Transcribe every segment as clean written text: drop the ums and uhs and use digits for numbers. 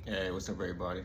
Hey, what's up, everybody?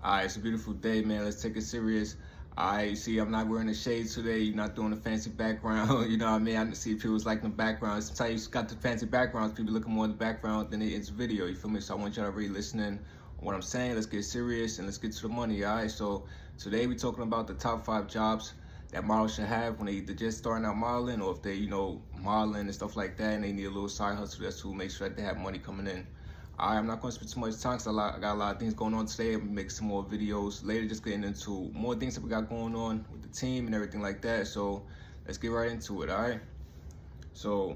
Alright, it's a beautiful day, man. Let's take it serious. I see I'm not wearing the shades today. You're not doing the fancy background. You know what I mean? I see people's like the background. Sometimes you got the fancy backgrounds. People looking more in the background than it's video. You feel me? So I want y'all to really listen in on what I'm saying. Let's get serious and let's get to the money, alright? So today we're talking about the top 5 jobs that models should have when they either just starting out modeling or if they, modeling and stuff like that and they need a little side hustle that's to make sure that they have money coming in. I'm not going to spend too much time because I got a lot of things going on today. I'm going to make some more videos later, just getting into more things that we got going on with the team and everything like that. So let's get right into it, all right? So,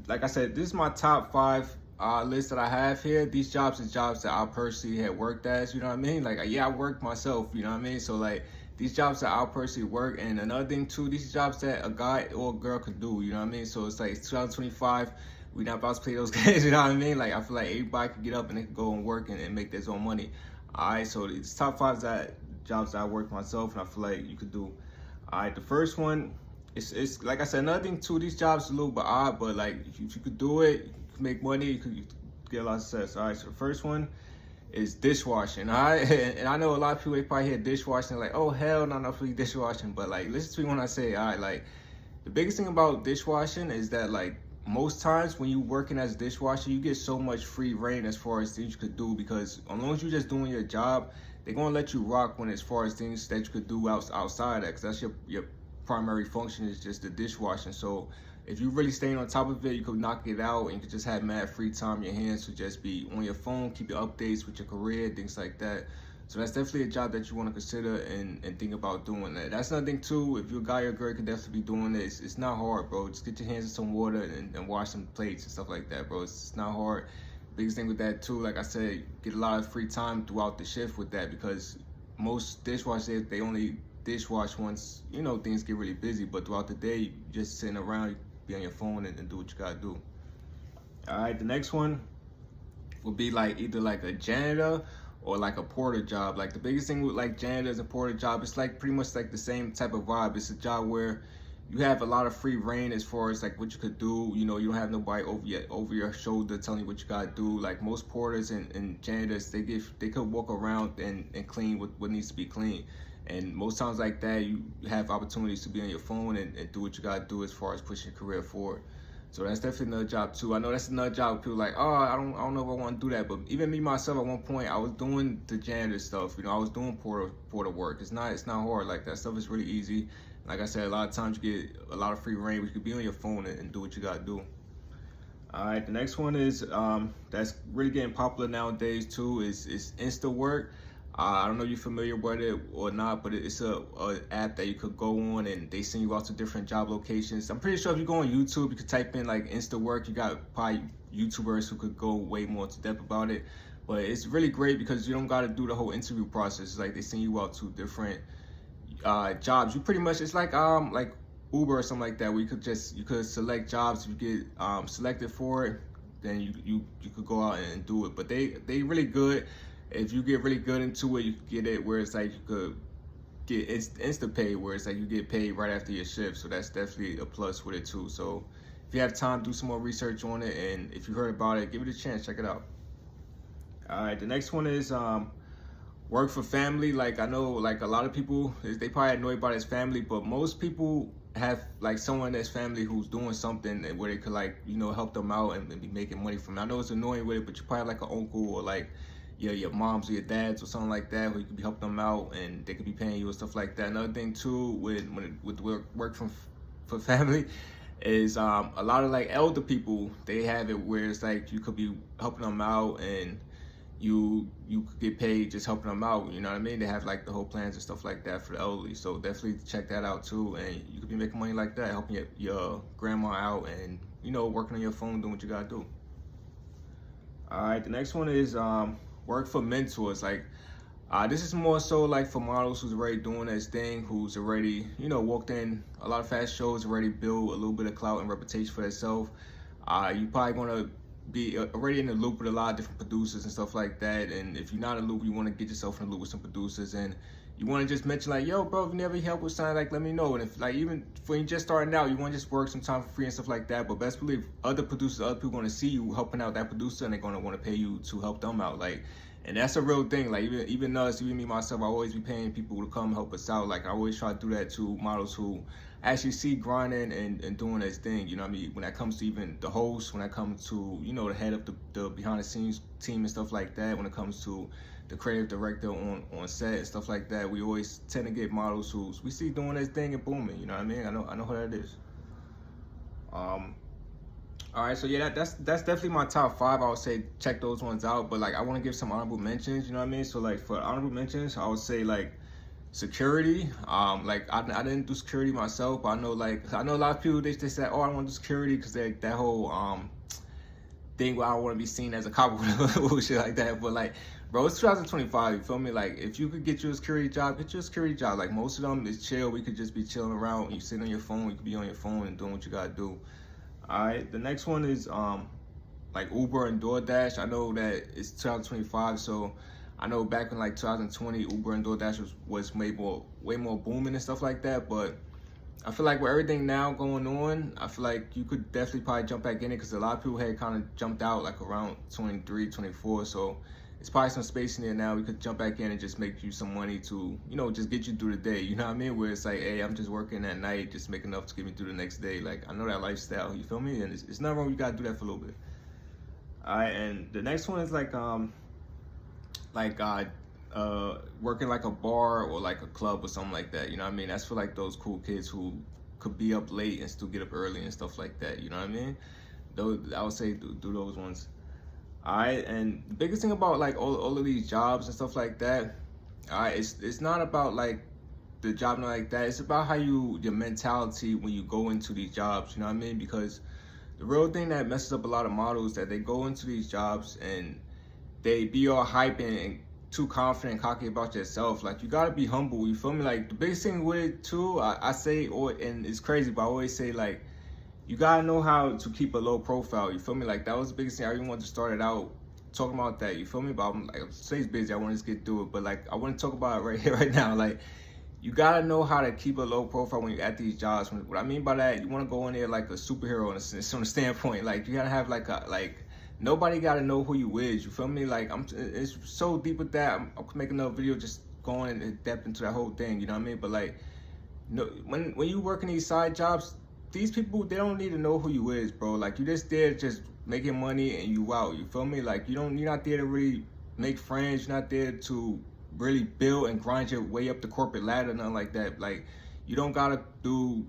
like I said, this is my top 5 list that I have here. These jobs are jobs that I personally had worked as, you know what I mean? Like, yeah, I worked myself, you know what I mean? So, like, these jobs that I personally work, and another thing too, these jobs that a guy or a girl could do, you know what I mean? So it's like it's 2025, we not about to play those games, you know what I mean? Like I feel like everybody can get up and they can go and work and make their own money. All right, so these top 5 that jobs that I work myself and I feel like you could do. All right, the first one, it's like I said, another thing too, these jobs are a little bit odd, but like if you could do it, you could make money, you could get a lot of success. All right, so the first one is dishwashing, all right? And I know a lot of people, they probably hear dishwashing like, oh, hell no, not really dishwashing. But, like, listen to me when I say, all right, like, the biggest thing about dishwashing is that, like, most times when you're working as a dishwasher, you get so much free reign as far as things you could do because as long as you're just doing your job, they're going to let you rock when as far as things that you could do outside of that because that's your primary function is just the dishwashing. So if you really staying on top of it, you could knock it out and you could just have mad free time. Your hands would just be on your phone, keep your updates with your career, things like that. So that's definitely a job that you want to consider and think about doing that. That's another thing too. If you're a guy or girl, you can definitely be doing this. It's not hard, bro. Just get your hands in some water and wash some plates and stuff like that, bro. It's not hard. Biggest thing with that too, like I said, get a lot of free time throughout the shift with that because most dishwashers, they only dishwash once, things get really busy. But throughout the day, you just sitting around, you be on your phone and do what you gotta do. All right, the next one will be like either like a janitor or like a porter job. Like the biggest thing with like janitors and porter job, it's like pretty much like the same type of vibe. It's a job where you have a lot of free reign as far as like what you could do. You don't have nobody over your shoulder telling you what you gotta do. Like most porters and janitors, they could walk around and clean what needs to be clean. And most times like that, you have opportunities to be on your phone and do what you gotta do as far as pushing your career forward. So that's definitely another job too. I know that's another job. People like, oh, I don't know if I want to do that. But even me myself, at one point, I was doing the janitor stuff. I was doing porter work. It's not hard. Like that stuff is really easy. Like I said, a lot of times you get a lot of free reign. You could be on your phone and do what you gotta do. All right, the next one is that's really getting popular nowadays too. Is Insta Work. I don't know if you're familiar with it or not, but it's a app that you could go on and they send you out to different job locations. I'm pretty sure if you go on YouTube, you could type in like Insta Work. You got probably YouTubers who could go way more into depth about it. But it's really great because you don't got to do the whole interview process. It's like they send you out to different jobs. You pretty much, it's like Uber or something like that, where you could select jobs. If you get selected for it, then you could go out and do it. But they really good. If you get really good into it, you can get it where it's like you could get instant pay, where it's like you get paid right after your shift. So that's definitely a plus with it too. So if you have time, do some more research on it, and if you heard about it, give it a chance, check it out. All right, the next one is work for family. Like I know like a lot of people, they probably annoyed by this family, but most people have like someone in their family who's doing something where they could like help them out and be making money from it. I know it's annoying with it, but you probably have like an uncle or like your moms or your dads or something like that, where you could be helping them out and they could be paying you and stuff like that. Another thing too with work for family is a lot of like elder people, they have it where it's like you could be helping them out and you could get paid just helping them out. You know what I mean? They have like the whole plans and stuff like that for the elderly. So definitely check that out too. And you could be making money like that, helping your grandma out and working on your phone, doing what you gotta do. All right, the next one is work for mentors. Like this is more so like for models who's already doing this thing, who's already walked in a lot of fast shows, already built a little bit of clout and reputation for themselves. You probably gonna be already in the loop with a lot of different producers and stuff like that. And if you're not in the loop, you want to get yourself in the loop with some producers, and you want to just mention like, yo, bro, if you never help with something, like, let me know. And if like, even when you're just starting out, you want to just work some time for free and stuff like that. But best believe other producers, other people going to see you helping out that producer, and they're going to want to pay you to help them out. Like, and that's a real thing. Like, even us, even me myself, I always be paying people to come help us out. Like, I always try to do that to models who actually see grinding and doing this thing. You know what I mean? When that comes to even the host, when that comes to, you know, the head of the behind the scenes team and stuff like that, when it comes to the creative director on set and stuff like that, we always tend to get models who we see doing this thing and booming. You know what I mean? I know how that is. All right, so yeah, that's definitely my top 5. I would say check those ones out, but like I want to give some honorable mentions. You know what I mean? So like for honorable mentions, I would say like security. Like I didn't do security myself, but I know a lot of people they say, oh, I want to do security because they that whole thing where I don't want to be seen as a cop or shit like that. But like, bro, it's 2025. You feel me? Like, if you could get you a security job, get you a security job. Like, most of them is chill. We could just be chilling around. You sit on your phone. You could be on your phone and doing what you gotta do. All right. The next one is like Uber and DoorDash. I know that it's 2025, so I know back in like 2020, Uber and DoorDash was way more booming and stuff like that. But I feel like with everything now going on, I feel like you could definitely probably jump back in it because a lot of people had kind of jumped out like around 23, 24. So it's probably some space in there now. We could jump back in and just make you some money to, you know, just get you through the day. You know what I mean? Where it's like, hey, I'm just working at night, just make enough to get me through the next day. Like, I know that lifestyle. You feel me? And it's not wrong. You gotta do that for a little bit. All right, and the next one is like working like a bar or like a club or something like that. You know what I mean? That's for like those cool kids who could be up late and still get up early and stuff like that. You know what I mean? Those, I would say do those ones. All right, and the biggest thing about like all of these jobs and stuff like that, all right, it's not about like the job not like that. It's about how your mentality when you go into these jobs. You know what I mean? Because the real thing that messes up a lot of models that they go into these jobs and they be all hype and too confident and cocky about yourself. Like, you gotta be humble. You feel me? Like, the biggest thing with it too, I say, and it's crazy, but I always say like, you gotta know how to keep a low profile. You feel me? Like, that was the biggest thing. I even wanted to start it out talking about that. You feel me? But I'm like, today's busy. I want to just get through it. But like, I want to talk about it right here, right now. Like, you gotta know how to keep a low profile when you're at these jobs. What I mean by that, you want to go in there like a superhero on a standpoint. Like, you gotta have nobody gotta know who you is. You feel me? Like, it's so deep with that. I'm making another video just going in depth into that whole thing. You know what I mean? But like, no, when you working these side jobs, these people, they don't need to know who you is, bro. Like, you just there just making money and you out. You feel me? Like, you're not there to really make friends. You're not there to really build and grind your way up the corporate ladder, nothing like that. Like, you don't gotta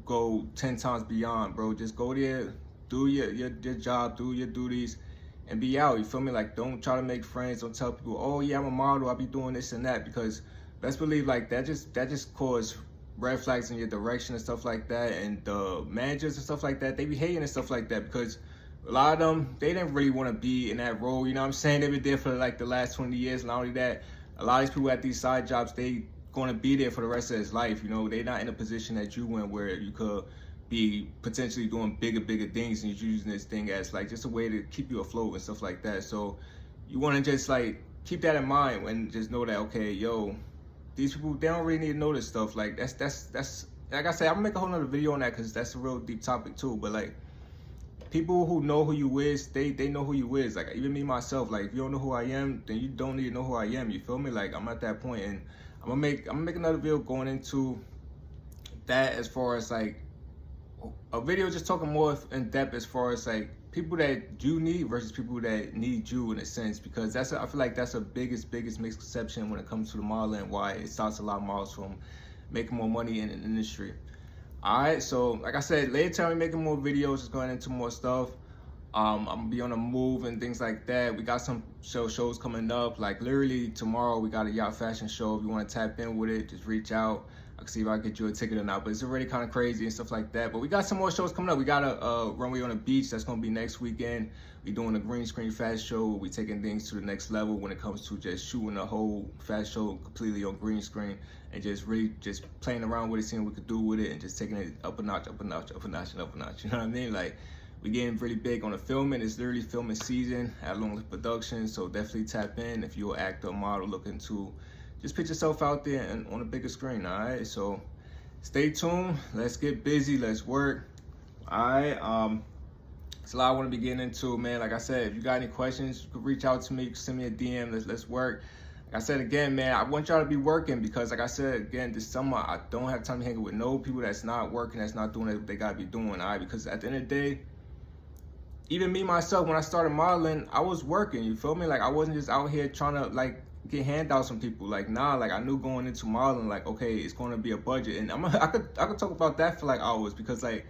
go 10 times beyond, bro. Just go there, do your job, do your duties, and be out. You feel me? Like, don't try to make friends. Don't tell people, oh yeah, I'm a model, I'll be doing this and that, because best believe like that just cause red flags in your direction and stuff like that. And the managers and stuff like that, they be hating and stuff like that, because a lot of them, they didn't really want to be in that role. You know what I'm saying? They've been there for like the last 20 years. Not only that, a lot of these people at these side jobs, they gonna be there for the rest of his life. You know, they're not in a position that you in where you could be potentially doing bigger things, and you're using this thing as like just a way to keep you afloat and stuff like that. So you want to just like keep that in mind and just know that, okay, yo, these people, they don't really need to know this stuff. Like, that's like I said, I'm gonna make a whole nother video on that because that's a real deep topic too. But like, people who know who you is, they know who you is. Like, even me myself, like, if you don't know who I am, then you don't need to know who I am. You feel me? Like, I'm at that point, and I'm gonna make another video going into that, as far as like a video just talking more in depth as far as like people that you need versus people that need you, in a sense, because I feel like that's a biggest misconception when it comes to the modeling, why it stops a lot of models from making more money in the industry. All right, so like I said, later I'll be making more videos, just going into more stuff. I'm gonna be on the move and things like that. We got some shows coming up. Like, literally tomorrow we got a yacht fashion show. If you want to tap in with it, just reach out. I can see if I can get you a ticket or not, but it's already kind of crazy and stuff like that. But we got some more shows coming up. We got a runway on the beach that's gonna be next weekend. We doing a green screen fast show. We taking things to the next level when it comes to just shooting a whole fast show completely on green screen, and just really just playing around with it, seeing what we could do with it, and just taking it up a notch. You know what I mean? Like, we getting really big on the filming. It's literally filming season at Long Production, so definitely tap in if you're an actor or model looking to just put yourself out there and on a bigger screen. All right, so stay tuned. Let's get busy. Let's work. All right. It's a lot I want to be getting into, man. Like I said, if you got any questions, you can reach out to me. Send me a DM. Let's work. Like I said again, man, I want y'all to be working because, like I said again, this summer I don't have time to hang with no people that's not working, that's not doing what they gotta be doing. All right, because at the end of the day, even me myself, when I started modeling, I was working. You feel me? Like I wasn't just out here trying to like get handouts from people. Like nah, like I knew going into modeling, like okay, it's gonna be a budget, and I could talk about that for like hours because like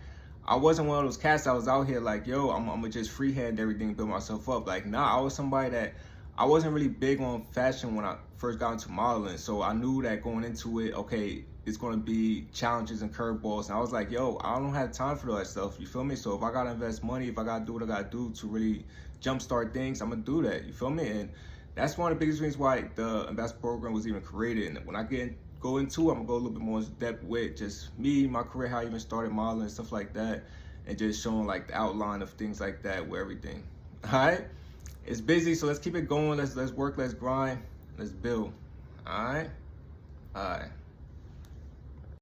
I wasn't one of those cats that was out here like yo, I'm gonna just freehand everything, build myself up. Like nah, I was somebody that I wasn't really big on fashion when I first got into modeling, so I knew that going into it, okay, it's gonna be challenges and curveballs, and I was like, yo, I don't have time for that stuff, you feel me? So if I gotta invest money, if I gotta do what I gotta do to really jumpstart things, I'm gonna do that, you feel me? And that's one of the biggest reasons why the ambassador program was even created. And when I go into it, I'm gonna go a little bit more in depth with just me, my career, how I even started modeling and stuff like that, and just showing like the outline of things like that with everything. All right, it's busy, so let's keep it going. Let's work, let's grind, let's build. All right.